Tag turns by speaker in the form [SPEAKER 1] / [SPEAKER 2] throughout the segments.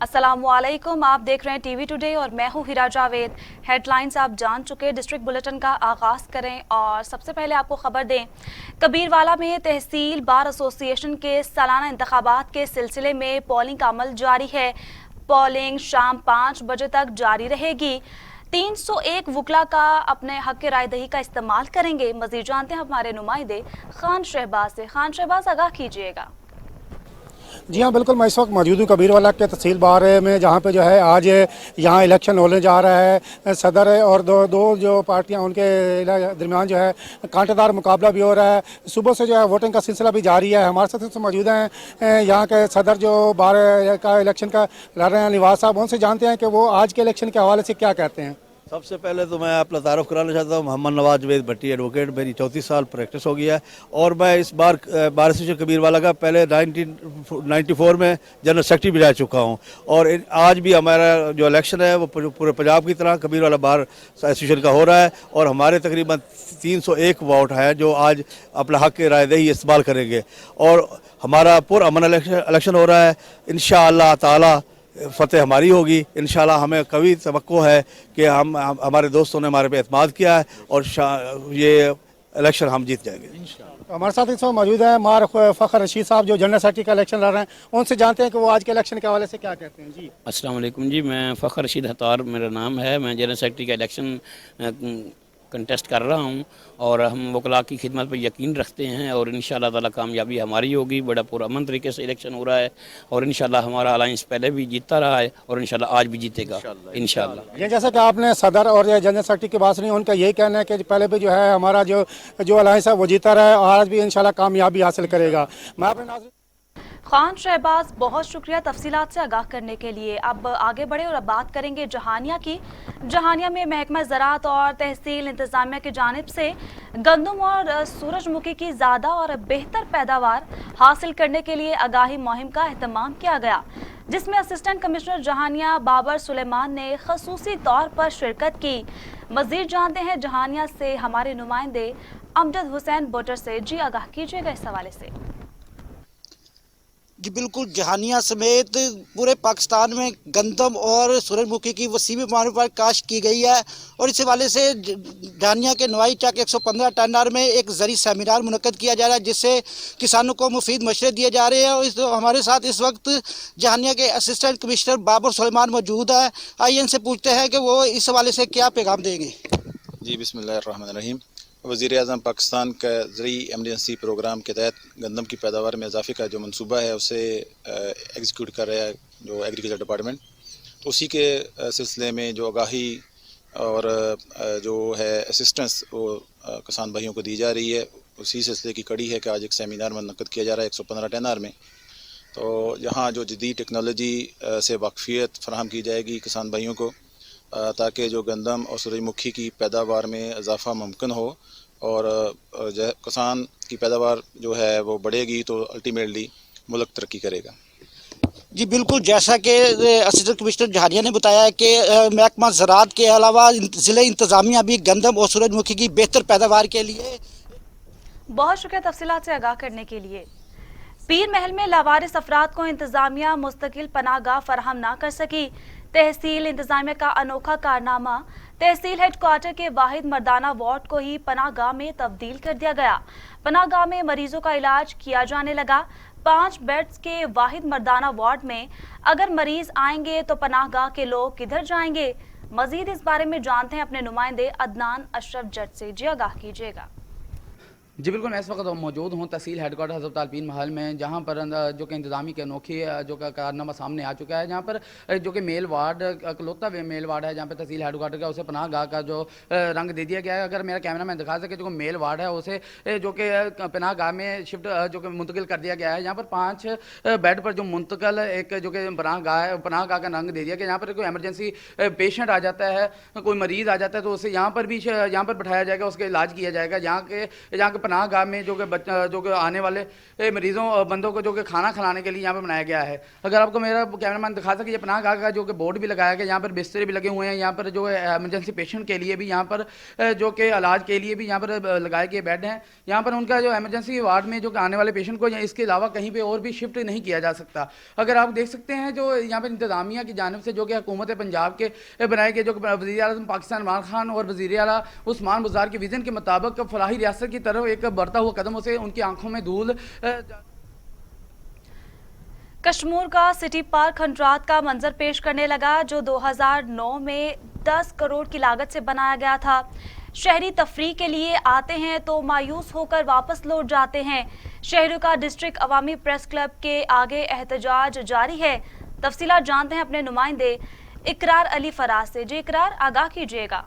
[SPEAKER 1] अस्सलामुअलैकुम, आप देख रहे हैं टीवी टुडे और मैं हूं हिरा जावेद। हेडलाइंस आप जान चुके। डिस्ट्रिक्ट बुलेटिन का आगाज़ करें और सबसे पहले आपको खबर दें, कबीरवाला में तहसील बार एसोसिएशन के सालाना इंतखाबात के सिलसिले में पोलिंग का अमल जारी है। पोलिंग शाम 5 बजे तक जारी रहेगी। 301 वकला का अपने हक के राय दही का इस्तेमाल करेंगे। मजीद जानते हैं हमारे नुमाइंदे खान शहबाज से। खान शहबाज, आगाह कीजिएगा।
[SPEAKER 2] जी हाँ, बिल्कुल। मैं इस वक्त मौजूद हूँ कबीरवाला के तहसील बार में, जहाँ पे जो है आज यहाँ इलेक्शन होने जा रहा है। सदर और दो जो पार्टियाँ उनके दरमियान जो है कांटेदार मुकाबला भी हो रहा है। सुबह से जो है वोटिंग का सिलसिला भी जारी है। हमारे साथ मौजूद हैं यहाँ के सदर जो बार का इलेक्शन का लड़ रहे हैं, निवाज साहब। उनसे जानते हैं कि वो आज के इलेक्शन के हवाले से क्या कहते हैं।
[SPEAKER 3] सबसे पहले तो मैं अपना तारुफ कराना चाहता हूँ। मोहम्मद नवाज जवेद भट्टी एडवोकेट, मेरी 34 साल प्रैक्टिस हो गया है और मैं इस बार बार एसोसिएशन कबीरवाला का पहले 1994 में जनरल सेक्रेटरी भी रह चुका हूँ। और आज भी हमारा जो इलेक्शन है वो पूरे पंजाब की तरह कबीरवाला बार एसोसिएशन का हो रहा है और हमारे तकरीबन 301 वोट हैं जो आज अपना हक के राय दही इस्तेमाल करेंगे और हमारा पुरअमन इलेक्शन हो रहा है। इंशाअल्लाह ताला फतेह हमारी होगी। इंशाल्लाह हमें कभी तवक्को है कि हमारे दोस्तों ने हमारे पे एतमाद किया है और ये इलेक्शन हम जीत जाएंगे।
[SPEAKER 2] हमारे साथ इस वक्त मौजूद है मार फ़खर रशीद साहब जो जनरल सेक्रेटरी का इलेक्शन लड़ रहे हैं। उनसे जानते हैं कि वो आज के इलेक्शन के हवाले से क्या कहते हैं। जी
[SPEAKER 4] अस्सलाम वालेकुम जी, मैं फ़खर रशीद हतार मेरा नाम है। मैं जनरल सेक्रेटरी का इलेक्शन कंटेस्ट कर रहा हूं और हम वकला की खिदमत पर यकीन रखते हैं और इंशाअल्लाह ताला कामयाबी हमारी होगी। बड़ा पुरअमन तरीके से इलेक्शन हो रहा है और इंशाअल्लाह हमारा अलायंस पहले भी जीतता रहा है और इंशाअल्लाह आज भी जीतेगा इंशाअल्लाह।
[SPEAKER 2] ये जैसा कि आपने सदर और जनरल सेक्रेटरी की बात सुनी, उनका यही कहना है कि पहले भी जो है हमारा जो अलायंस है वो जीता रहा है और आज भी इंशाअल्लाह कामयाबी हासिल करेगा। मैं अपने
[SPEAKER 1] खान शहबाज, बहुत शुक्रिया तफसीलात से आगाह करने के लिए। अब आगे बढ़े और अब बात करेंगे जहानिया की। जहानिया में महकमा ज़राअत और तहसील इंतज़ामिया की जानिब से गंदम और सूरजमुखी की ज़्यादा और बेहतर पैदावार हासिल करने के लिए आगाही मुहिम का एहतमाम किया गया, जिसमें असिस्टेंट कमिश्नर जहानिया बाबर सुलेमान ने खसूसी तौर पर शिरकत की। मज़ीद जानते हैं जहानिया से हमारे नुमाइंदे अमजद हुसैन बोटर से। जी, आगाह कीजिएगा इस हवाले से।
[SPEAKER 5] जी बिल्कुल, जहानिया समेत पूरे पाकिस्तान में गंदम और सूरजमुखी की वसीम पैमाने पर काश्त की गई है और इस हवाले से जहानिया के नवाई चक 115 टनर में एक ज़री सेमिनार मुनक्कद किया जा रहा है, जिससे किसानों को मुफीद मशवरे दिए जा रहे हैं। और हमारे साथ इस वक्त जहानिया के असिस्टेंट कमिश्नर बाबर सुलेमान मौजूद है। आइए इनसे पूछते हैं कि वो इस हवाले से क्या पैगाम देंगे।
[SPEAKER 6] जी बिस्मिल्लाहिर्रहमानिर्रहीम। वज़ीर-ए-आज़म पाकिस्तान का ज़रूरी एमरजेंसी प्रोग्राम के तहत गंदम की पैदावार में इजाफे का जो मंसूबा है उसे एग्जीक्यूट कर रहा है जो एग्रीकल्चर डिपार्टमेंट। तो उसी के सिलसिले में जो आगाही और जो है असिस्टेंस वो किसान भाइयों को दी जा रही है, उसी सिलसिले की कड़ी है कि आज एक सेमिनार मुनक्कद किया जा रहा है 115 टनर में। तो यहाँ जो जदीद टेक्नोलॉजी से वाकफियत फराहम की जाएगी किसान भाइयों को, ताकि जो गंदम और सूरजमुखी की पैदावार में इजाफा मुमकिन हो और किसान की पैदावार जो है वो बढ़ेगी तो अल्टीमेटली मुल्क तरक्की करेगा।
[SPEAKER 5] जी बिल्कुल, जैसा कि असिस्टेंट कमिश्नर जहानिया ने बताया कि महकमा ज़राअत के अलावा ज़िले इंतज़ामिया भी गंदम और सूरजमुखी की बेहतर पैदावार के लिए।
[SPEAKER 1] बहुत शुक्रिया तफसीलात से आगाह करने के लिए। पीर महल में लावारिस अफराद को इंतज़ामिया मुस्तकिल पनाहगाह फराहम ना कर सकी। तहसील इंतज़ामिया का अनोखा कारनामा, तहसील हेडक्वार्टर के वाहिद मर्दाना वार्ड को ही पनाहगाह में तब्दील कर दिया गया। पनाहगाह में मरीजों का इलाज किया जाने लगा। 5 बेड्स के वाहिद मर्दाना वार्ड में अगर मरीज आएंगे तो पनाहगाह के लोग किधर जाएंगे। मजीद इस बारे में जानते हैं अपने नुमाइंदे अदनान अशरफ जट से। जी, आगाह कीजिएगा।
[SPEAKER 7] जी बिल्कुल, मैं इस वक्त मौजूद हूँ तहसील हेडक्वार्टर हज़रत पीर महल में, जहाँ पर जो कि इंतज़ामी के अनोखी जो का कारनामा सामने आ चुका है। जहाँ पर जो कि मेल वार्ड इकलौता मेल वार्ड है जहाँ पर तहसील हेडक्वार्टर का उसे पनाहगाह का जो रंग दे दिया गया है। अगर मेरा कैमरा मैन दिखा सके, जो मेल वार्ड है उसे जो कि पनाहगाह में शिफ्ट जो कि मुंतकिल कर दिया गया है। यहाँ पर 5 बेड पर जो मुंतकिल एक जो कि पनाहगाह का रंग दे दिया गया। यहाँ पर कोई एमरजेंसी पेशेंट आ जाता है, कोई मरीज़ आ जाता है तो उसे यहाँ पर भी यहाँ पर बैठाया जाएगा, उसका इलाज किया जाएगा। यहाँ के पनाह गाह में जो कि आने वाले मरीजों बंदों को जो कि खाना खिलाने के लिए यहाँ पे बनाया गया है। अगर आपको मेरा कैमरामैन दिखा सके, ये पनाह गाह का जो कि बोर्ड भी लगाया गया, यहाँ पर बिस्तर भी लगे हुए हैं, यहाँ पर जो एमरजेंसी पेशेंट के लिए भी यहाँ पर जो कि इलाज के लिए भी यहाँ पर लगाए गए बेड हैं। यहाँ पर उनका जो एमरजेंसी वार्ड में जो कि आने वाले पेशेंट को इसके अलावा कहीं पे और भी शिफ्ट नहीं किया जा सकता। अगर आप देख सकते हैं जो यहाँ पर इंतजामिया की जानिब से जो कि हुकूमत पंजाब के बनाए गए जो कि वज़ीर-ए-आज़म पाकिस्तान इमरान खान और वज़ीर आला उस्मान बुज़दार के विज़न के मुताबिक फलाही रियासत की तरफ एक बढ़ता हुआ कदमों से उनकी आंखों में धूल।
[SPEAKER 1] कश्मीर का सिटी पार्क खंडरात का मंजर पेश करने लगा जो 2009 में 10 करोड़ की लागत से बनाया गया था। शहरी तफरीह के लिए आते हैं तो मायूस होकर वापस लौट जाते हैं। शहरों का डिस्ट्रिक्ट अवामी प्रेस क्लब के आगे एहतजाज जारी है। तफसीलात जानते हैं अपने नुमाइंदे इकरार अली फराज से। जी इकरार, आगाह कीजिएगा।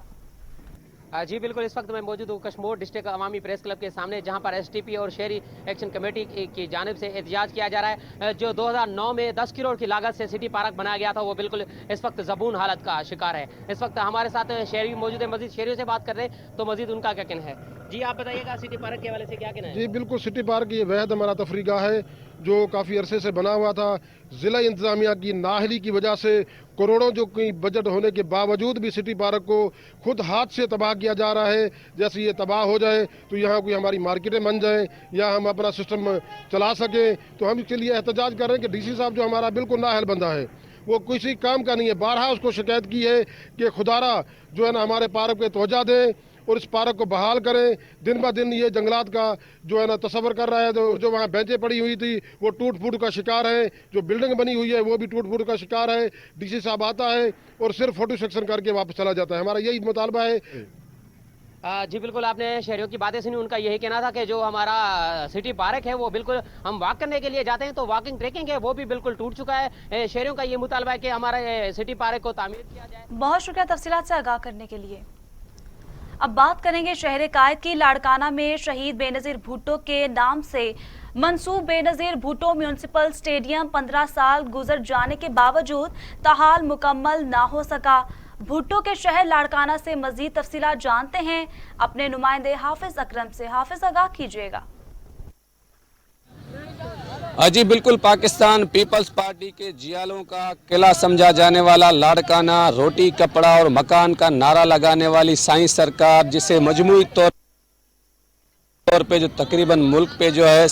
[SPEAKER 8] जी बिल्कुल, इस वक्त मैं मौजूद हूँ कश्मीर डिस्ट्रिक्ट अवामी प्रेस क्लब के सामने, जहाँ पर एसटीपी और शहरी एक्शन कमेटी की जानिब से एहतजाज किया जा रहा है। जो 2009 में 10 करोड़ की लागत से सिटी पार्क बनाया गया था वो बिल्कुल इस वक्त ज़बून हालत का शिकार है। इस वक्त हमारे साथ शहरी मौजूद है, मजीद शहरियों से बात कर रहे हैं तो मजीद उनका क्या कहना है। जी आप बताइएगा सिटी पार्क के हवाले से क्या कहना है।
[SPEAKER 9] जी बिल्कुल, सिटी पार्क ये वहद हमारा तफरीगाह है जो काफ़ी अरसे से बना हुआ था। ज़िला इंतज़ामिया की नाअहली की वजह से करोड़ों जो की बजट होने के बावजूद भी सिटी पार्क को खुद हाथ से तबाह किया जा रहा है। जैसे ये तबाह हो जाए तो यहाँ कोई हमारी मार्केटें बन जाएं या हम अपना सिस्टम चला सकें, तो हम इसके लिए एहतजाज कर रहे हैं कि डीसी साहब जो हमारा बिल्कुल नाअहल बंदा है वो किसी काम का नहीं है। बारहा उसको शिकायत की है कि खुदारा जो है ना हमारे पार्क पे तवज्जो दें और इस पार्क को बहाल करें। दिन ब दिन ये जंगलात का जो है ना तस्वर कर रहा है। जो वहाँ बेंचें पड़ी हुई थी वो टूट फूट का शिकार है, जो बिल्डिंग बनी हुई है वो भी टूट फूट का शिकार है। डीसी साहब आता है और सिर्फ फोटो सेक्शन करके वापस चला जाता है। हमारा यही मुतालबा है।
[SPEAKER 8] जी बिल्कुल, आपने शहरियों की बातें सुनी। उनका यही कहना था कि जो हमारा सिटी पार्क है वो बिल्कुल हम वॉक करने के लिए जाते हैं तो वॉकिंग ट्रैकिंग है वो भी बिल्कुल टूट चुका है। शहरियों का ये मुतालबा है कि हमारे सिटी पार्क को तामीर किया जाए।
[SPEAKER 1] बहुत शुक्रिया तफसीलात से आगाह करने के लिए। अब बात करेंगे शहर कायद की। लाड़काना में शहीद बेनज़ीर भुट्टो के नाम से मंसूब बेनज़ीर भुट्टो म्यूनिसिपल स्टेडियम 15 साल गुजर जाने के बावजूद ताहाल मुकम्मल ना हो सका। भुट्टो के शहर लाड़काना से मजीद तफसीलात जानते हैं अपने नुमाइंदे हाफिज अकरम से। हाफिज, आगाह कीजिएगा।
[SPEAKER 10] जी बिल्कुल, पाकिस्तान पीपल्स पार्टी के जियालों का किला समझा जाने वाला लाड़काना रोटी कपड़ा और मकान का नारा लगाने वाली साईं सरकार, जिसे मजमूई तौर पे जो तकरीबन मुल्क पे जो है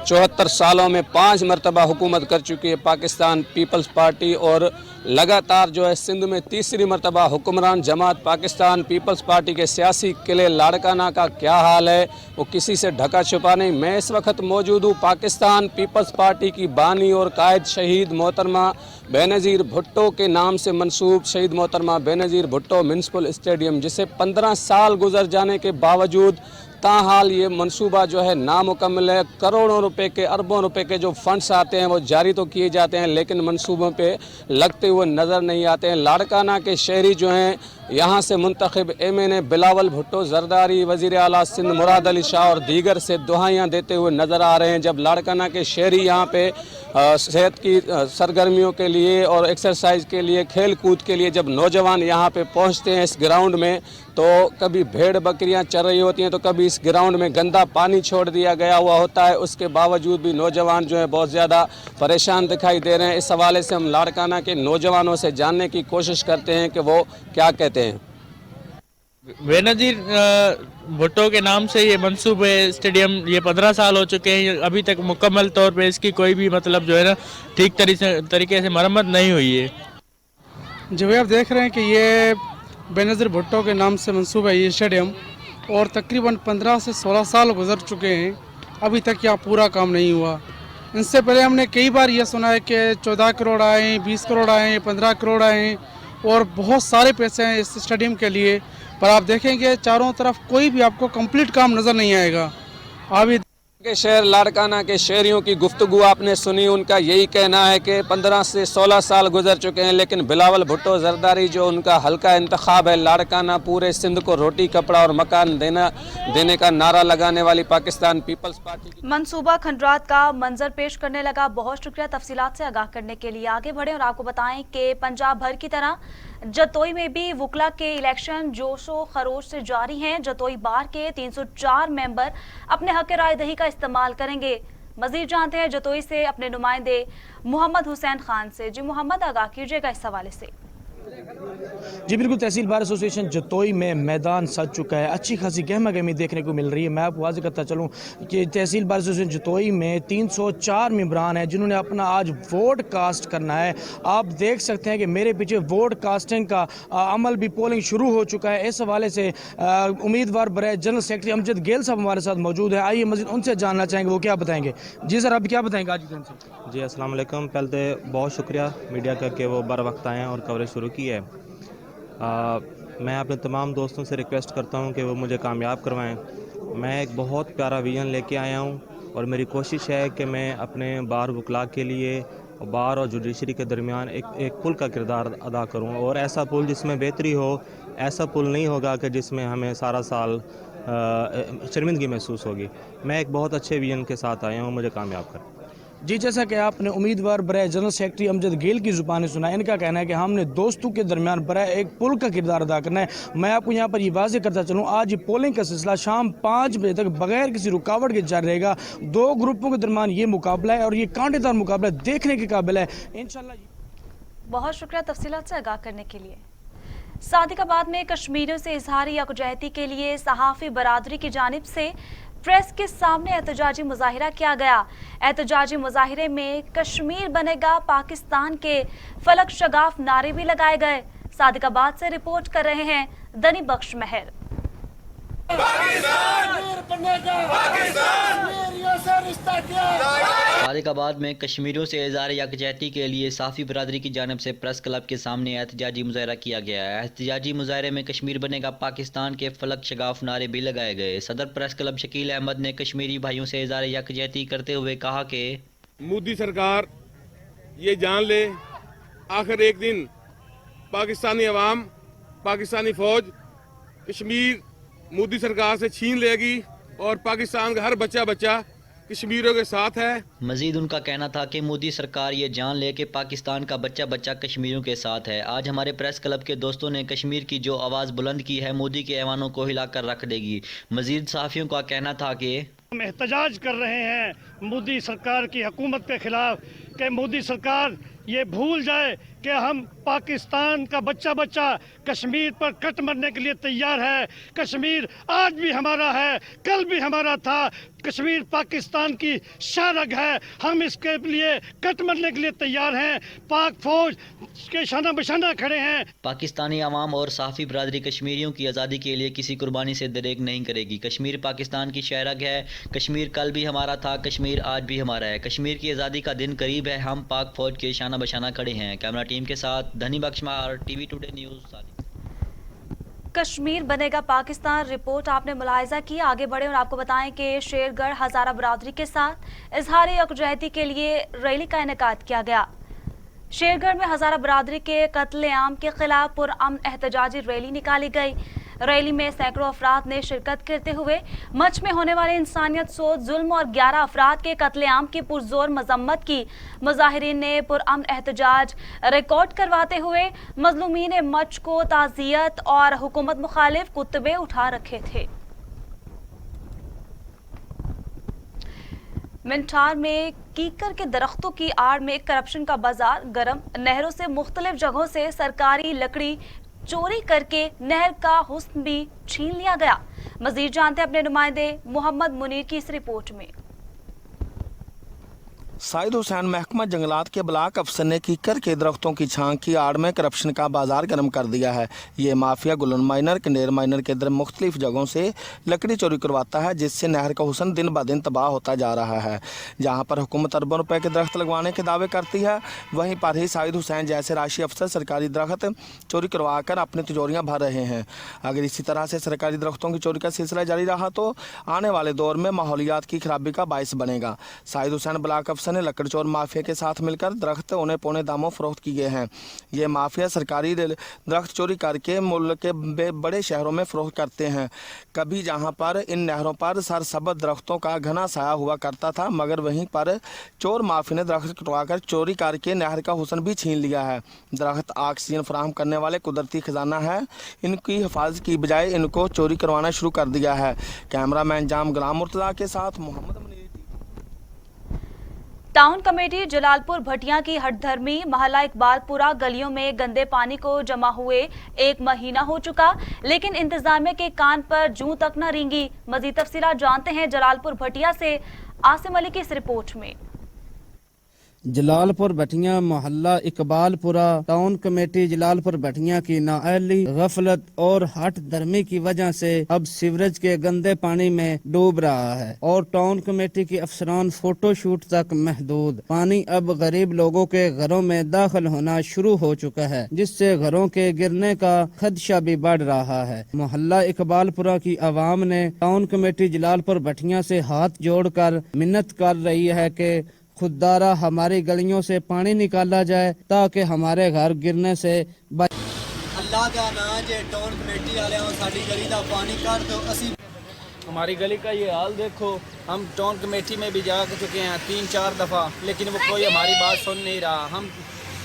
[SPEAKER 10] 74 सालों में 5 मरतबा हुकूमत कर चुकी है पाकिस्तान पीपल्स पार्टी, और लगातार जो है सिंध में तीसरी मरतबा हुक्मरान जमात पाकिस्तान पीपल्स पार्टी के सियासी किले लाड़काना का क्या हाल है वो किसी से ढका छुपा नहीं। मैं इस वक्त मौजूद हूँ पाकिस्तान पीपल्स पार्टी की बानी और कायद शहीद मोहतरमा बेनज़ीर भुट्टो के नाम से मंसूब शहीद मोहतरमा बेनज़ीर भुट्टो म्यूनिसिपल स्टेडियम, जिसे 15 साल गुजर जाने के बावजूद ताहाल ये मंसूबा जो है नामुकम्मल है। करोड़ों रुपए के अरबों रुपए के जो फंड्स आते हैं वो जारी तो किए जाते हैं लेकिन मंसूबों पे लगते हुए नज़र नहीं आते हैं। लाड़काना के शहरी जो हैं यहाँ से मुंतखब MNA बिलावल भुट्टो जरदारी, वज़ीर आला सिंध मुराद अली शाह और दीगर से दुआएं देते हुए नज़र आ रहे हैं। जब लाड़काना के शहरी यहाँ पे सेहत की सरगर्मियों के लिए और एक्सरसाइज के लिए, खेल कूद के लिए जब नौजवान यहाँ पे पहुँचते हैं इस ग्राउंड में, तो कभी भेड़ बकरियाँ चर रही होती हैं तो कभी इस ग्राउंड में गंदा पानी छोड़ दिया गया हुआ होता है। उसके बावजूद भी नौजवान जो है बहुत ज़्यादा परेशान दिखाई दे रहे हैं। इस हवाले से हम लाड़काना के नौजवानों से जानने की कोशिश करते हैं कि वो क्या कहते हैं।
[SPEAKER 11] बेनज़ीर भुट्टो के नाम से ये मंसूब स्टेडियम ये 15 साल हो चुके हैं, अभी तक मुकम्मल तौर पे इसकी कोई भी मतलब जो है ना ठीक तरीके से मरम्मत नहीं हुई है।
[SPEAKER 12] जो भी आप देख रहे हैं कि ये बेनज़ीर भुट्टो के नाम से मंसूब है ये स्टेडियम, और तकरीबन 15 से 16 साल गुजर चुके हैं, अभी तक यहाँ पूरा काम नहीं हुआ। इनसे पहले हमने कई बार ये सुना है कि 14 करोड़ आए, 20 करोड़ आए, 15 करोड़ आए और बहुत सारे पैसे हैं इस स्टेडियम के लिए, पर आप देखेंगे चारों तरफ कोई भी आपको कंप्लीट काम नज़र नहीं आएगा। अभी
[SPEAKER 10] के शहर लाड़काना के शहरियों की गुफ्तगू आपने सुनी। उनका यही कहना है कि 15 से 16 साल गुजर चुके हैं लेकिन बिलावल भुट्टो जरदारी जो उनका हल्का इंतखाब है लाड़काना, पूरे सिंध को रोटी कपड़ा और मकान देने का नारा लगाने वाली पाकिस्तान पीपल्स पार्टी की
[SPEAKER 1] मंसूबा खंडरात का मंजर पेश करने लगा। बहुत शुक्रिया तफसीलात से आगाह करने के लिए। आगे बढ़े और आपको बताएं कि पंजाब भर की तरह जतोई में भी वकला के इलेक्शन जोशो खरोश से जारी हैं। जतोई बार के 304 मेंबर अपने हक राय दही का इस्तेमाल करेंगे। मजीद जानते हैं जतोई से अपने नुमाइंदे मोहम्मद हुसैन खान से। जी मोहम्मद, आगाह कीजिएगा इस हवाले से।
[SPEAKER 13] जी बिल्कुल, तहसील बार एसोसिएशन जतोई में मैदान सज चुका है। अच्छी खासी गहमा गहमी देखने को मिल रही है। मैं आपको वाज़ेह करता चलूँ कि तहसील बार एसोसिएशन जतोई में 304 मेंबरान हैं जिन्होंने अपना आज वोट कास्ट करना है। आप देख सकते हैं कि मेरे पीछे वोट कास्टिंग का अमल भी, पोलिंग शुरू हो चुका है। इस हवाले से उम्मीदवार बराए जनरल सेक्रेटरी अमजद गेल साहब हमारे साथ मौजूद है। आइए मज़ीद उनसे जानना चाहेंगे वो क्या बताएंगे। जी सर, आप क्या बताएंगे आज दिन से?
[SPEAKER 14] जी अस्सलाम वालेकुम। पहले तो बहुत शुक्रिया मीडिया का कि वो बर वक्त आए हैं और कवरेज शुरू की है। मैं अपने तमाम दोस्तों से रिक्वेस्ट करता हूं कि वो मुझे कामयाब करवाएं। मैं एक बहुत प्यारा विजन लेके आया हूं और मेरी कोशिश है कि मैं अपने बार वकला के लिए बार और जुडिशरी के दरमियान एक पुल का किरदार अदा करूं, और ऐसा पुल जिसमें बेहतरी हो। ऐसा पुल नहीं होगा कि जिसमें हमें सारा साल शर्मिंदगी महसूस होगी। मैं एक बहुत अच्छे विजन के साथ आया हूं, मुझे कामयाब करें।
[SPEAKER 13] जी, जैसा कि आपने उम्मीदवार बराए जनरल सेक्रेटरी अमजद गेल की ज़ुबानी सुना, इनका कहना है कि हमने दोस्तों के दरमियान बराए एक पुल का किरदार अदा करना है। मैं आपको यहाँ पर ये वाज़ेह करता चलूँ, आज ये पोलिंग का सिलसिला शाम 5 बजे तक बगैर किसी रुकावट के जारी रहेगा। 2 ग्रुपों के दरमियान ये मुकाबला है और ये कांटेदार मुकाबला देखने के काबिल है इंशाल्लाह।
[SPEAKER 1] बहुत शुक्रिया तफसीलात से आगाह करने के लिए। सादिकाबाद में कश्मीरियों से इजहार यकजहती के लिए सहाफ़ी बरादरी की जानिब से प्रेस के सामने एहतजाजी मुजाहिरा किया गया। एहतजाजी मुजाहिरे में कश्मीर बनेगा पाकिस्तान के फलक शगाफ नारे भी लगाए गए। सादिकाबाद से रिपोर्ट कर रहे हैं दनी बख्श महर।
[SPEAKER 15] सादिकाबाद में कश्मीरियों से इज़हार यकजहती के लिए साफ़ी बरादरी की जानिब से प्रेस क्लब के सामने एहतजाजी मुजाहिरा किया गया है। एहतजाजी मुजाहिरे में कश्मीर बनेगा पाकिस्तान के फलक शगाफ नारे भी लगाए गए। सदर प्रेस क्लब शकील अहमद ने कश्मीरी भाइयों से इज़हार यकजहती करते हुए कहा कि
[SPEAKER 16] मोदी सरकार ये जान ले, आखिर एक दिन पाकिस्तानी अवाम, पाकिस्तानी फौज कश्मीर मोदी सरकार से छीन लेगी और पाकिस्तान का हर बच्चा कश्मीरियों के साथ है।
[SPEAKER 15] मजीद उनका कहना था कि मोदी सरकार ये जान ले कि पाकिस्तान का बच्चा कश्मीरियों के साथ है। आज हमारे प्रेस क्लब के दोस्तों ने कश्मीर की जो आवाज़ बुलंद की है मोदी के ऐवानों को हिलाकर रख देगी। मजीद सहाफ़ियों का कहना था कि
[SPEAKER 17] हम एहतजाज कर रहे हैं मोदी सरकार की हुकूमत के खिलाफ कि मोदी सरकार ये भूल जाए कि हम पाकिस्तान का बच्चा कश्मीर पर कट मरने के लिए तैयार है। कश्मीर आज भी हमारा है, कल भी हमारा था। कश्मीर पाकिस्तान की शारग है, हम इसके लिए कट मरने के लिए तैयार हैं। पाक फौज के शाना बशाना खड़े हैं।
[SPEAKER 15] पाकिस्तानी अवाम और साफ़ी बरादरी कश्मीरियों की आज़ादी के लिए किसी कुर्बानी से दरेक नहीं करेगी। कश्मीर पाकिस्तान की शारग है। कश्मीर कल भी हमारा था, कश्मीर आज भी हमारा है। कश्मीर की आज़ादी का दिन करीब है। हम पाक फौज के शाना बशाना खड़े हैं। कैमरा टीम के साथ धनी बख्शमार, टीवी टुडे न्यूज़।
[SPEAKER 1] कश्मीर बनेगा पाकिस्तान रिपोर्ट आपने मुलाहिजा की। आगे बढ़े और आपको बताएं कि शेरगढ़ हज़ारा बरादरी के साथ इजहार यकजहती के लिए रैली का इनेकाद किया गया। शेरगढ़ में हज़ारा बरादरी के कत्लेआम के खिलाफ पुरअमन एहतजाजी रैली निकाली गई। रैली में सैकड़ों अफराद ने शिरकत करते हुए मच में होने वाले इंसानियत सोच जुल्म और 11 अफराद के कत्लेआम की पुरजोर मजम्मत की। मुजाहिरीन ने पुरअमन एहतजाज रिकॉर्ड करवाते हुए मजलूमीन मच को ताज़ियत और हुकूमत मुखालिफ कुतबे उठा रखे थे। मिंठार में कीकर के दरख्तों की आड़ में करप्शन का बाजार गर्म। नहरों से मुख्तलिफ जगहों से सरकारी लकड़ी चोरी करके नहर का हुस्न भी छीन लिया गया। मजीद जानते हैं अपने नुमाइंदे मोहम्मद मुनीर की इस रिपोर्ट में।
[SPEAKER 18] साइद हुसैन महकमा जंगलात के ब्लॉक अफसर ने कीकर के दरख्तों की छांग की आड़ में करप्शन का बाजार गर्म कर दिया है। ये माफिया गुलन माइनर कंडेर माइनर के दर मुख्तलिफ जगहों से लकड़ी चोरी करवाता है, जिससे नहर का हुस्न दिन ब दिन तबाह होता जा रहा है। जहाँ पर हुकूमत अरबों रुपए के दरख्त लगवाने के दावे करती है, वहीं पर ही साइद हुसैन जैसे राशि अफसर सरकारी दरख्त चोरी करवा कर अपनी तिजोरियाँ भर रहे हैं। अगर इसी तरह से सरकारी दरख्तों की चोरी का सिलसिला जारी रहा तो आने वाले दौर में माहौलियात की खराबी का बायस बनेगा। साइद हुसैन ब्लॉक अफसर प्रशासन ने लकड़चोर माफिया के साथ मिलकर दरख्त औने पौने दामों फरोख्त किए गए हैं। ये माफिया सरकारी दरख्त चोरी करके मुल्क के बड़े शहरों में फरोख्त करते हैं। कभी जहां पर इन नहरों पर सरसब्ज दरख्तों का घना साया हुआ करता था, मगर वहीं पर चोर माफिया ने दरख्त कटवाकर चोरी करके नहर का हुस्न भी छीन लिया है। दरख्त ऑक्सीजन फराहम करने वाले कुदरती खजाना है, इनकी हिफाजत की बजाय इनको चोरी करवाना शुरू कर दिया है। कैमरामैन जाम गुलाम मुर्तजा के साथ मोहम्मद।
[SPEAKER 1] टाउन कमेटी जलालपुर भटिया की हठधर्मी महला इकबालपुरा गलियों में गंदे पानी को जमा हुए 1 महीना हो चुका, लेकिन इंतजामिया के कान पर जूं तक न रेंगी। मजीद तफसीलात जानते हैं जलालपुर भटिया से आसिम अली की इस रिपोर्ट में।
[SPEAKER 19] जलालपुर भटिया मोहल्ला इकबालपुरा टाउन कमेटी जलालपुर भटिया की नाअहली, गफलत और हठ धर्मी की वजह से अब सीवरेज के गंदे पानी में डूब रहा है और टाउन कमेटी के अफसरान फोटो शूट तक महदूद। पानी अब गरीब लोगों के घरों में दाखिल होना शुरू हो चुका है, जिससे घरों के गिरने का खदशा भी बढ़ रहा है। मोहल्ला इकबालपुरा की आवाम ने टाउन कमेटी जलालपुर भटिया से हाथ जोड़कर मिन्नत कर रही है कि खुदारा हमारी गलियों से पानी निकाला जाए ताकि हमारे घर गिरने से बच।
[SPEAKER 20] अल्लाह का नाम जे टाउन कमेटी वाले साडी गली का पानी काट दो। हमारी गली का ये हाल देखो, हम टाउन कमेटी में भी जा चुके हैं 3-4 दफ़ा, लेकिन वो कोई हमारी बात सुन नहीं रहा। हम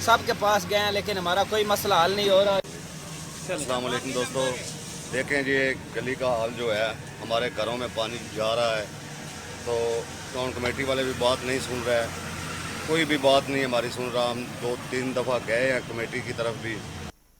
[SPEAKER 20] सबके पास गए हैं लेकिन हमारा कोई मसला हल नहीं हो रहा।
[SPEAKER 21] अस्सलाम वालेकुम दोस्तों, देखें जी गली का हाल जो है, हमारे घरों में पानी जा रहा है तो टाउन कमेटी वाले भी बात नहीं सुन रहे हैं, कोई भी बात नहीं हमारी सुन रहा। हम 2-3 दफ़ा गए हैं कमेटी की तरफ भी।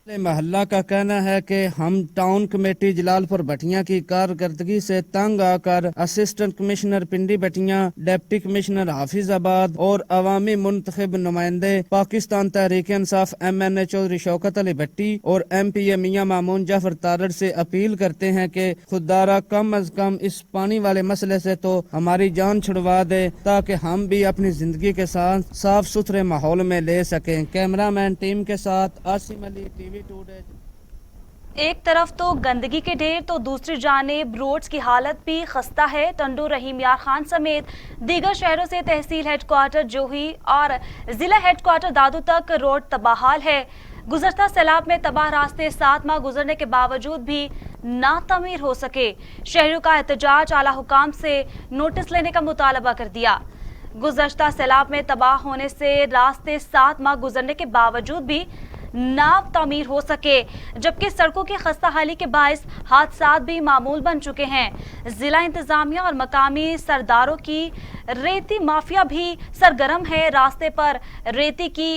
[SPEAKER 19] महल्ला का कहना है कि हम टाउन कमेटी जलालपुर भटिया की कारकर्दगी से तंग आकर असिस्टेंट कमिश्नर पिंडी भटिया, डिप्टी कमिश्नर हाफिजाबाद और अवामी मुंतखब नुमाइंदे पाकिस्तान तहरीक इंसाफ MNA चौधरी शौकत अली भट्टी और MPA मियां मामून जाफर तारड़ से अपील करते हैं कि खुदारा कम अज कम इस पानी वाले मसले से तो हमारी जान छुड़वा दे ताकि हम भी अपनी जिंदगी के साथ साफ सुथरे माहौल में ले सकें। कैमरामैन टीम के साथ आसिम अली, TV टुडे।
[SPEAKER 1] एक तरफ तो गंदगी के ढेर तो दूसरी जानिब रोड्स की हालत भी खस्ता है। टंडू, रहीम यार खान समेत दीगर शहरों से तहसील हेडक्वार्टर जोही और जिला हेडक्वार्टर दादू तक रोड तबाहाल है। गुज़श्ता सैलाब में तबाह रास्ते 7 माह गुजरने के बावजूद भी ना तमीर हो सके। शहरियों का एहतजाज आला हुकाम से नोटिस लेने का मुतालबा कर दिया। गुज़श्ता सैलाब में तबाह होने से रास्ते 7 माह गुजरने के बावजूद भी नाव तामीर हो सके, जबकि सड़कों की खस्ता हाली के बायस हादसात भी मामूल बन चुके हैं। जिला इंतजामिया और मकामी सरदारों की रेती माफिया भी सरगर्म है। रास्ते पर रेती की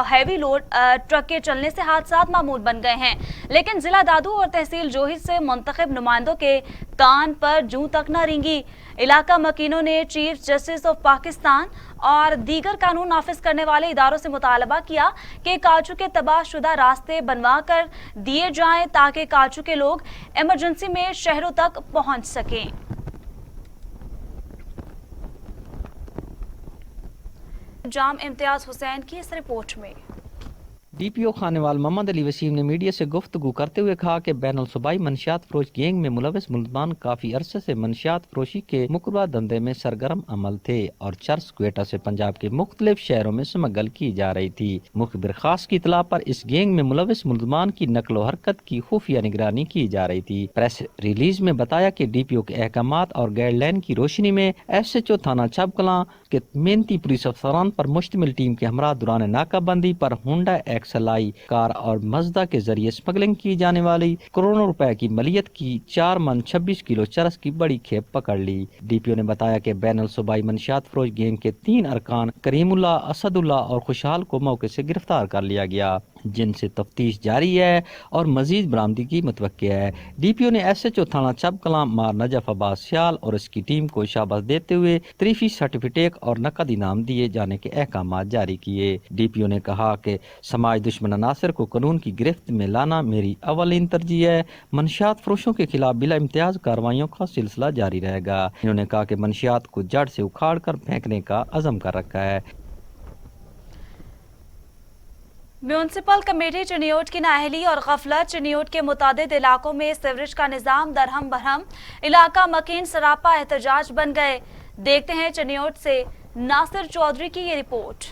[SPEAKER 1] हैवी लोड ट्रकें चलने से हादसात मामूल बन गए हैं, लेकिन जिला दादू और तहसील जोही से मुंतखब नुमाइंदों के कान पर जूं तक न रेंगी। इलाका मकीनों ने चीफ जस्टिस ऑफ पाकिस्तान और दीगर कानून नाफिज करने वाले इदारों से मुतालबा किया कि काचू के तबाहशुदा रास्ते बनवा कर दिए जाएं ताकि काचू के लोग इमरजेंसी में शहरों तक पहुंच सकें। जाम इम्तियाज हुसैन की इस रिपोर्ट में।
[SPEAKER 22] DPO खानेवाल मोहम्मद अली वसीम ने मीडिया से गुफ्तगू करते हुए कहा कि बैनुल सूबाई मनशियात फरोश गैंग में मुलविस मुल्जमान काफी अरसे से मनशियात फरोशी के मुकर्रर धंधे में सरगर्म अमल थे और चर्च क्वेटा से पंजाब के मुख्तलिफ शहरों में स्मगल की जा रही थी। मुखबिर खास की इतला पर इस गैंग में मुलविस मुल्जमान की नकलो हरकत की खुफिया निगरानी की जा रही थी। प्रेस रिलीज में बताया कि DPO के अहकामात और गाइडलाइन की रोशनी में SHO थाना छबकलां के मेहनती पुलिस अफसरान पर मुश्तमिल टीम के हमरा दौरान नाकाबंदी पर होंडा XLI कार और मजदा के जरिए स्मगलिंग की जाने वाली करोड़ों रुपए की मलियत की 4 मन 26 किलो चरस की बड़ी खेप पकड़ ली। DPO ने बताया कि बैनुल सूबाई मनशियात फरोश गैंग के 3 अरकान करीमुल्ला, असदुल्ला और खुशहाल को मौके से गिरफ्तार कर लिया गया, जिनसे तफ्तीश जारी है और मजीद बरामदगी मुतवक्किल है। DPO ने SHO थाना छबकलां मार नजफ अब्बास सियाल और इसकी टीम को शाबाश देते हुए तरीफी सर्टिफिकेट और नकद इनाम दिए जाने के अहकाम जारी किए। DPO ने कहा कि समाज दुश्मन अनासर को कानून की गिरफ्त में लाना मेरी अवलीन तरजीह है। मनशियात फरोशों के खिलाफ बिला इम्तियाज कार्रवाइयों का सिलसिला जारी रहेगा। इन्होंने कहा कि मनशियात को जड़ से उखाड़ कर फेंकने का अज़म कर रखा है।
[SPEAKER 1] म्यूनसिपल कमेटी चिनियोट की नाअहली और गफलत। चिनियोट के मुतादिद इलाकों में सीवरेज का निज़ाम दरहम बरहम, इलाका मकीन सरापा एहतजाज बन गए। देखते हैं चिनियोट से नासिर चौधरी की ये रिपोर्ट।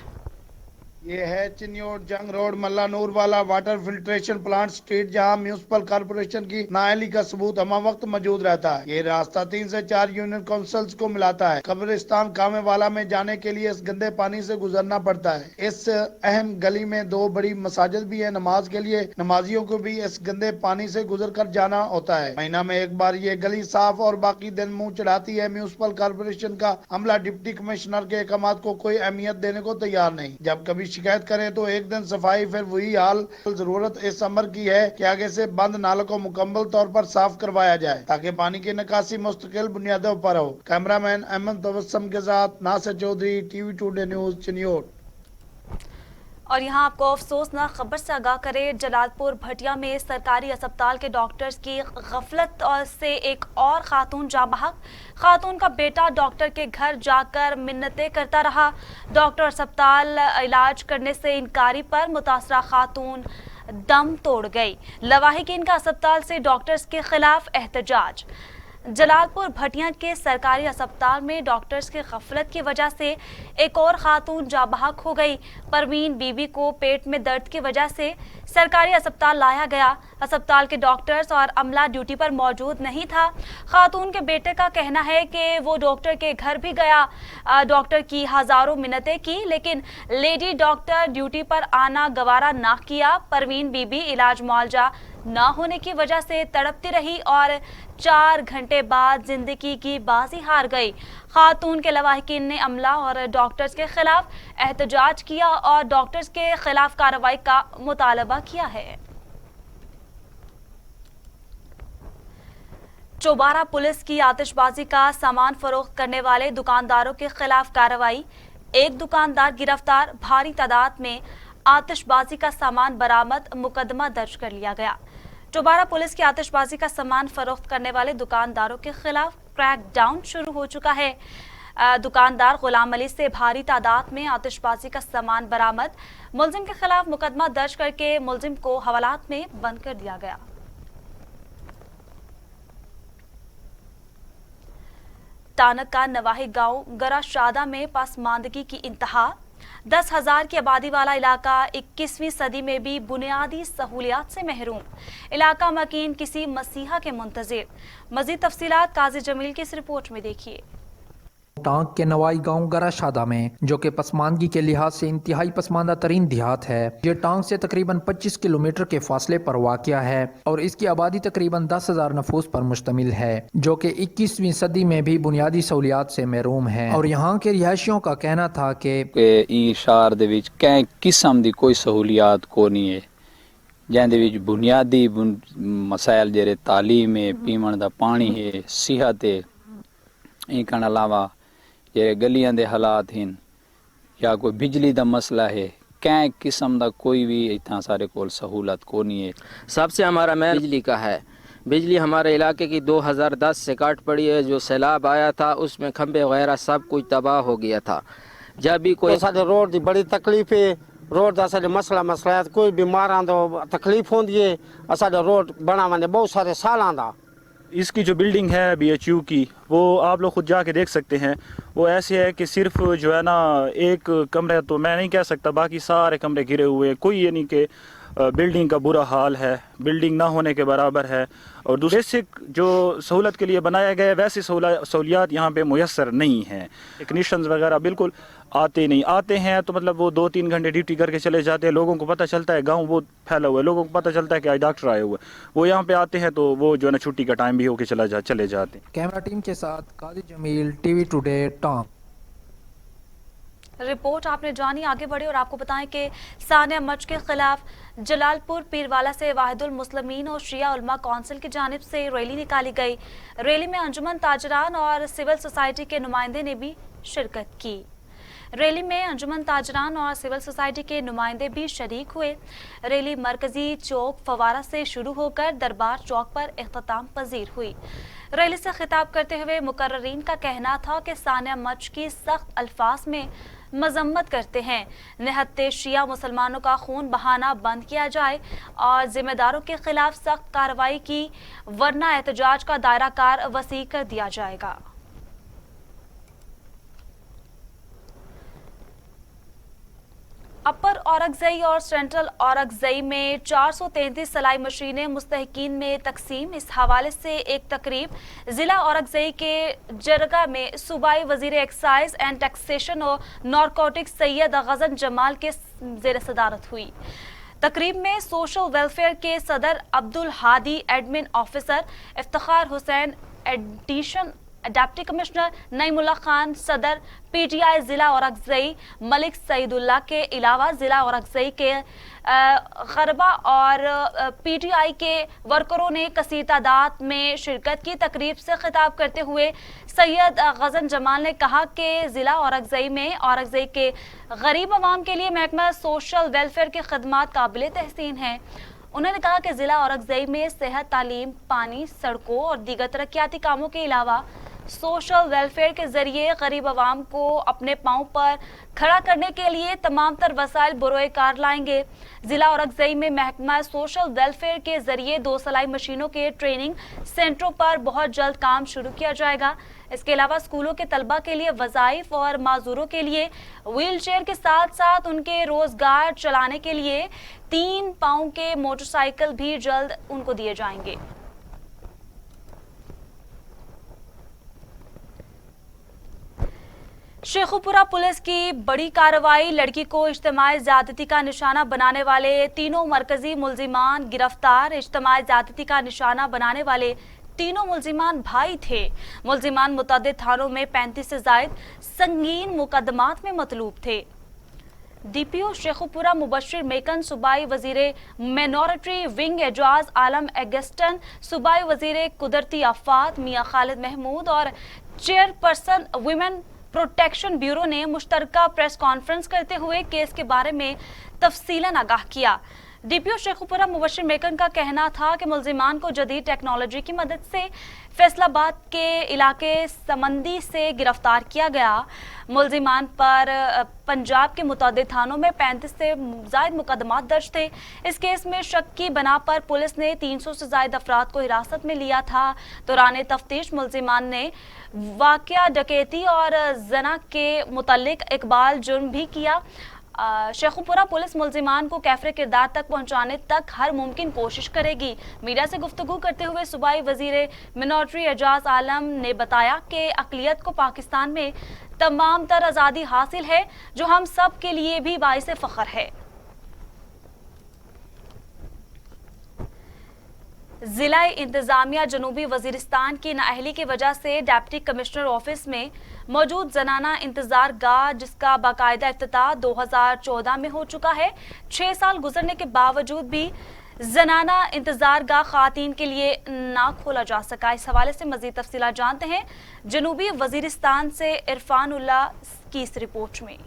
[SPEAKER 3] ये है चिन्योट जंग रोड मल्ला नूर वाला वाटर फिल्ट्रेशन प्लांट स्ट्रीट, जहां म्यूनिसिपल कॉर्पोरेशन की नाअहली का सबूत हमा वक्त मौजूद रहता है। ये रास्ता 3 से 4 यूनियन काउंसिल्स को मिलाता है। कब्रिस्तान कामे वाला में जाने के लिए इस गंदे पानी से गुजरना पड़ता है। इस अहम गली में 2 बड़ी मसाजिद भी है। नमाज के लिए नमाजियों को भी इस गंदे पानी से गुजर कर जाना होता है। महीना में एक बार ये गली साफ और बाकी दिन मुंह चढ़ाती है। म्यूनिसिपल कॉर्पोरेशन का अमला डिप्टी कमिश्नर के अहकामात को कोई अहमियत देने को तैयार नहीं। जब कभी शिकायत करें तो एक दिन सफाई, फिर वही हाल। जरूरत इस अमर की है कि आगे से बंद नालों को मुकम्मल तौर पर साफ करवाया जाए ताकि पानी की निकासी मुस्तकिल बुनियादों पर हो। कैमरामैन अहमद तबस्सुम के साथ Nasir Chaudhry, TV today news, Chiniot.
[SPEAKER 1] और यहाँ आपको अफसोसनाक खबर से आगाह करें, जलालपुर भटिया में सरकारी अस्पताल के डॉक्टर्स की गफलत और से एक और खातून जाँ बहक। खातून का बेटा डॉक्टर के घर जाकर मिन्नतें करता रहा। डॉक्टर अस्पताल इलाज करने से इनकारी पर मुतासरा खातून दम तोड़ गई। लवाहिकीन का अस्पताल से डॉक्टर्स के खिलाफ एहतजाज। जलालपुर भटिया के सरकारी अस्पताल में डॉक्टर्स की गफलत की वजह से एक और खातून जाँ बहक हो गई। परवीन बीबी को पेट में दर्द की वजह से सरकारी अस्पताल लाया गया। अस्पताल के डॉक्टर्स और अमला ड्यूटी पर मौजूद नहीं था। खातून के बेटे का कहना है कि वो डॉक्टर के घर भी गया, डॉक्टर की हजारों मिन्नतें की, लेकिन लेडी डॉक्टर ड्यूटी पर आना गवारा ना किया। परवीन बीबी इलाज मुआवजा ना होने की वजह से तड़पती रही और 4 घंटे बाद जिंदगी की बाजी हार गई। खातून के लवाहिकीन ने अमला और डॉक्टर्स के खिलाफ एहतजाज किया और डॉक्टर्स के खिलाफ कार्रवाई का मुतालबा किया है। चौबारा पुलिस की आतिशबाजी का सामान फरोख्त करने वाले दुकानदारों के खिलाफ कार्रवाई। एक दुकानदार गिरफ्तार, भारी तादाद में आतिशबाजी का सामान बरामद, मुकदमा दर्ज कर लिया गया। चौबारा पुलिस की आतिशबाजी का सामान फरोख्त करने वाले दुकानदारों के खिलाफ क्रैकडाउन शुरू हो चुका है। दुकानदार गुलाम अली से भारी तादाद में आतिशबाजी का सामान बरामद। मुलजिम के खिलाफ मुकदमा दर्ज करके मुलजिम को हवालात में बंद कर दिया गया। टानक का नवाही गांव गराशादा में पसमानदगी की इंतहा। 10,000 की आबादी वाला इलाका 21वीं सदी में भी बुनियादी सहूलियात से महरूम। इलाका मकीन किसी मसीहा के मुंतजिर। मजीद तफसीलात काजी जमील की इस रिपोर्ट में देखिए।
[SPEAKER 4] टांग के नवाई गांव गराशादा में, जो कि पसमानदगी के लिहाज से इंतहाई पसमानदा तरीन देहात है, ये टांग से तकरीबन 25 किलोमीटर के फासले पर वाक़या है और इसकी आबादी तकरीबन 10,000 नफूस पर मुश्तमिल है, जो कि 21वीं सदी में भी बुनियादी सहूलियात से महरूम है। और यहाँ के रिहायशियों का कहना था कि
[SPEAKER 23] शहर दे विच कै किस्म दी कोई सहूलियात को नहीं है, जिंदे विच बुनियादी मसाइल जेरे तालीम है, पीवन दा पानी है, सेहत है, इनके अलावा जे गलियां दे हालात हैं या कोई बिजली दा मसला है, कै किस्म दा कोई भी इतना सारे कोल सहूलत को नहीं है।
[SPEAKER 24] सबसे हमारा मैन बिजली का है। बिजली हमारे इलाके की 2010 से काट पड़ी है। जो सैलाब आया था उसमें खंबे वगैरह सब कुछ तबाह हो गया था। जब भी कोई
[SPEAKER 25] रोड की बड़ी तकलीफ है, रोड का मसला मसला कोई बीमार आंदो तकलीफ होती है। असाडा रोड बनाने बहुत सारे साल आंदा।
[SPEAKER 26] इसकी जो बिल्डिंग है BHU की, वो आप लोग खुद जाके देख सकते हैं। वो ऐसे है कि सिर्फ जो है ना एक कमरा, तो मैं नहीं कह सकता, बाकी सारे कमरे गिरे हुए हैं। कोई ये नहीं कि बिल्डिंग का बुरा हाल है, बिल्डिंग ना होने के बराबर है। और दूसरे बेसिक जो सहूलत के लिए बनाया गया है वैसी सहूलियात यहाँ पे मुयस्सर नहीं हैं। टेक्नीशियंस वगैरह बिल्कुल आते नहीं, आते हैं तो मतलब वो 2-3 घंटे ड्यूटी करके चले जाते हैं। लोगों को पता चलता है गांव बहुत फैला हुआ है, लोगों को पता चलता है कि आज डॉक्टर आए हुए, वो यहाँ पे आते हैं तो वो जो है ना छुट्टी का टाइम भी होके चले जाते हैं।
[SPEAKER 4] कैमरा टीम के साथ काजी जमील, टीवी टुडे, टांग।
[SPEAKER 1] रिपोर्ट आपने जानी। आगे बढ़े और आपको बताएं कि सानिया मच के खिलाफ जलालपुर पीरवाला से वाहिदुल मुस्लिमीन और शिया उलमा काउंसिल की जानिब से रैली निकाली गई। रैली में अंजुमन ताजरान और सिविल सोसाइटी के नुमाइंदे ने भी शिरकत की। रैली में अंजुमन ताजरान और सिविल सोसाइटी के नुमाइंदे भी शरीक हुए। रैली मरकजी चौक फवारा से शुरू होकर दरबार चौक पर इख्तिताम पजीर हुई। रैली से खिताब करते हुए मुकर्ररीन का कहना था कि सानिया मच की सख्त अल्फाज में मजम्मत करते हैं। निहत्ते शिया मुसलमानों का खून बहाना बंद किया जाए और जिम्मेदारों के खिलाफ सख्त कार्रवाई की, वरना एहतजाज का दायरा कार वसी कर दिया जाएगा। अपर औरंगज़ई और सेंट्रल औरंगज़ई में 433 सलाई मशीनें मुस्तहिकीन में तकसीम। इस हवाले से एक तकरीब ज़िला औरंगज़ई के जरगा में सूबाई वज़ीर एक्साइज एंड टैक्सेशन और नारकोटिक्स सैयद गज़न जमाल के ज़ेर सदारत हुई। तकरीब में सोशल वेलफेयर के सदर Abdul Hadi, admin officer Iftikhar Hussain, addition deputy commissioner Naeemullah Khan, सदर पीटीआई ज़िला औरंगज़ई मलिक सईदुल्लाह के अलावा ज़िला औरंगज़ई के गरबा और पीटीआई के वर्करों ने कसीर तादाद में शिरकत की। तकरीब से खिताब करते हुए सैयद गज़न जमाल ने कहा कि ज़िला औरंगज़ई में औरंगज़ई के गरीब आवाम के लिए महकमा सोशल वेलफेयर की खदमात काबिल तहसीन हैं। उन्होंने कहा कि ज़िला औरंगज़ई में सेहत, तालीम, पानी, सड़कों और दीगर तरक्याती कामों के अलावा सोशल वेलफेयर के जरिए गरीब आवाम को अपने पांव पर खड़ा करने के लिए तमाम तर वसाइल बरोए कार लाएंगे। ज़िला औरंगज़ई में महकमा सोशल वेलफेयर के जरिए 2 सलाई मशीनों के ट्रेनिंग सेंटरों पर बहुत जल्द काम शुरू किया जाएगा। इसके अलावा स्कूलों के तलबा के लिए वज़ाइफ और माजूरों के लिए व्हील चेयर के साथ साथ उनके रोजगार चलाने के लिए 3 पाँव के मोटरसाइकिल भी जल्द उनको दिए जाएंगे। शेखुपुरा पुलिस की बड़ी कार्रवाई, लड़की को इज्तिमाई ज़्यादती का निशाना बनाने वाले 3 मरकजी मुल्जिमान गिरफ्तार। इज्तिमाई ज़्यादती का निशाना बनाने वाले 3 मुल्जिमान भाई थे। मुल्जिमान मुतअद्दिद थानों में 35 से ज़ायद संगीन मुकदमात में मतलूब थे। डीपीओ शेखुपुरा मुबश्शिर मेकन, सूबाई वजीर मिनॉरिटी विंग एजाज आलम एगस्टन, सूबाई वजीर कुदरती आफात मियाँ खालिद महमूद और चेयरपर्सन वुमेन प्रोटेक्शन ब्यूरो ने मुश्तरका प्रेस कॉन्फ्रेंस करते हुए केस के बारे में तफसीलन आगाह किया। डीपीओ शेखुपुरा मुबश्शिर मेकन का कहना था कि मुल्जिमान को जदीद टेक्नोलॉजी की मदद से फैसलाबाद के इलाके समंदी से गिरफ्तार किया गया। मुल्जिमान पर पंजाब के मुतअद्दिद थानों में 35 से ज़ायद मुकदमात दर्ज थे। इस केस में शक की बना पर पुलिस ने 300 से ज़ायद अफराद को हिरासत में लिया था। दौरान तफ्तीश मुल्जिमान ने वाक़या डकैती और जना के मुतल्लिक इकबाल जुर्म भी किया। शेखुपुरा पुलिस मुल्जिमान को कैफरे किरदार तक पहुंचाने तक हर मुमकिन कोशिश करेगी। मीडिया से गुफ्तगू करते हुए सूबाई वजीर मिनॉरिटी एजाज आलम ने बताया कि अक़लियत को पाकिस्तान में तमाम तर आज़ादी हासिल है, जो हम सब के लिए भी बाइस फ़ख्र है। ज़िला इंतज़ामिया जनूबी वज़ीरिस्तान की नाअहली की वजह से डिप्टी कमिश्नर ऑफिस में मौजूद जनाना इंतज़ार गाह, जिसका बाकायदा इफ्तिताह 2014 में हो चुका है, 6 साल गुजरने के बावजूद भी जनाना इंतज़ार गाह ख़वातीन के लिए ना खोला जा सका। इस हवाले से मज़ीद तफ़सीलात जानते हैं जनूबी वज़ीरिस्तान से इरफानुल्लाह की इस रिपोर्ट में।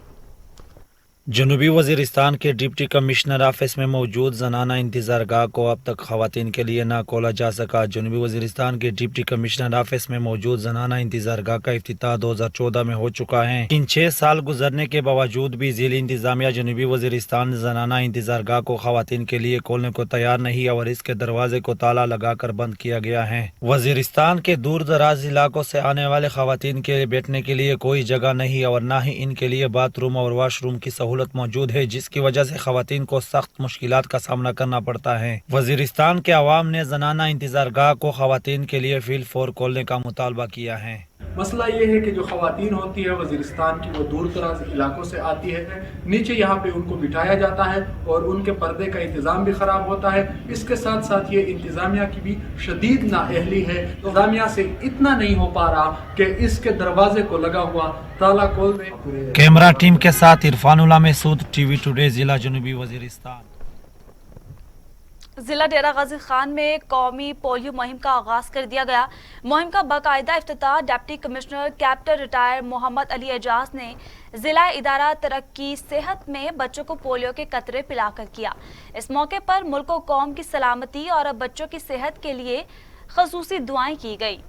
[SPEAKER 2] जनूबी वज़ीरिस्तान के डिप्टी कमिश्नर ऑफिस में मौजूद जनाना इंतज़ार गाह को अब तक ख़वातीन के लिए ना खोला जा सका। जनूबी वज़ीरिस्तान के डिप्टी कमिश्नर ऑफिस में मौजूद जनाना इंतज़ार गाह का इफ्तिताह 2014 में हो चुका है। इन 6 साल गुजरने के बावजूद भी ज़िला इंतज़ामिया जनूबी वज़ीरिस्तान जनाना इंतज़ार गाह को ख़वातीन के लिए खोलने को तैयार नहीं और इसके दरवाजे को ताला लगाकर बंद किया गया है। वज़ीरिस्तान के दूर दराज इलाकों से आने वाले ख़वातीन के बैठने के लिए कोई जगह नहीं और न ही इनके लिए बाथरूम और वाशरूम की सहूलत मौजूद है, जिसकी वजह से खवातीन को सख्त मुश्किलात का सामना करना पड़ता है। वज़ीरिस्तान के अवाम ने जनाना इंतज़ार गाह को खवातीन के लिए फील फोर खोलने का मुतालबा किया है।
[SPEAKER 5] मसला ये है कि जो खवातीन होती है वज़ीरिस्तान की, वो दूर दराज इलाकों से आती है, नीचे यहाँ पे उनको बिठाया जाता है और उनके पर्दे का इंतज़ाम भी ख़राब होता है। इसके साथ साथ ये इंतज़ामिया की भी शदीद नाअहली है। इंतज़ामिया से इतना नहीं हो पा रहा कि इसके दरवाजे को लगा हुआ ताला खोल दे।
[SPEAKER 2] कैमरा टीम के साथ इरफानुल्लाह महसूद, टीवी टुडे, जिला जनूबी वज़ीरिस्तान।
[SPEAKER 1] जिला डेरा गाजी खान में कौमी पोलियो मुहिम का आगाज़ कर दिया गया। मुहिम का बाकायदा इफ्तिताह deputy commissioner captain retired Mohammad Ali Ejaz ने जिला इदारा तरक्की सेहत में बच्चों को पोलियो के कतरे पिलाकर किया। इस मौके पर मुल्क और कौम की सलामती और बच्चों की सेहत के लिए खसूसी दुआएं की गई।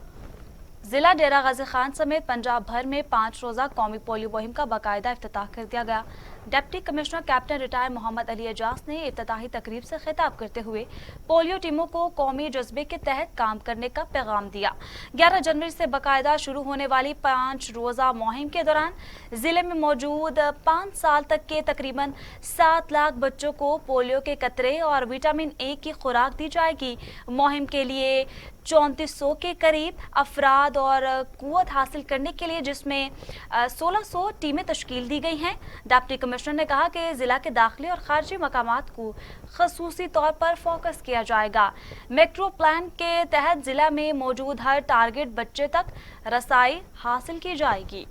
[SPEAKER 1] जिला डेरा गाजी खान समेत पंजाब भर में 5 रोज़ा कौमी पोलियो मुहिम का बाकायदा इफ्तिताह कर दिया गया। Deputy commissioner captain retired Mohammad Ali Ejaz ने इफ्तिताही तकरीब से खिताब करते हुए पोलियो टीमों को कौमी जज्बे के तहत काम करने का पैगाम दिया। 11 जनवरी से बाकायदा शुरू होने वाली 5 रोज़ा मुहिम के दौरान जिले में मौजूद 5 साल तक के तकरीबन 7 लाख बच्चों को पोलियो के कतरे और विटामिन ए की खुराक दी जाएगी। मुहिम के लिए 3400 के करीब अफराद और कुव्वत हासिल करने के लिए जिसमें 1600 टीमें तश्कील दी गई हैं। डिप्टी कमिश्नर ने कहा कि ज़िला के दाखिली और खारजी मकामात को खसूसी तौर पर फोकस किया जाएगा। मैक्रो प्लान के तहत ज़िला में मौजूद हर टारगेट बच्चे तक रसाई हासिल की जाएगी।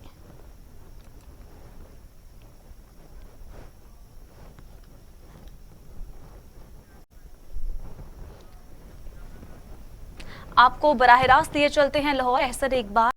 [SPEAKER 1] आपको बराह रास्त दिए चलते हैं लाहौर। अहसन एक बार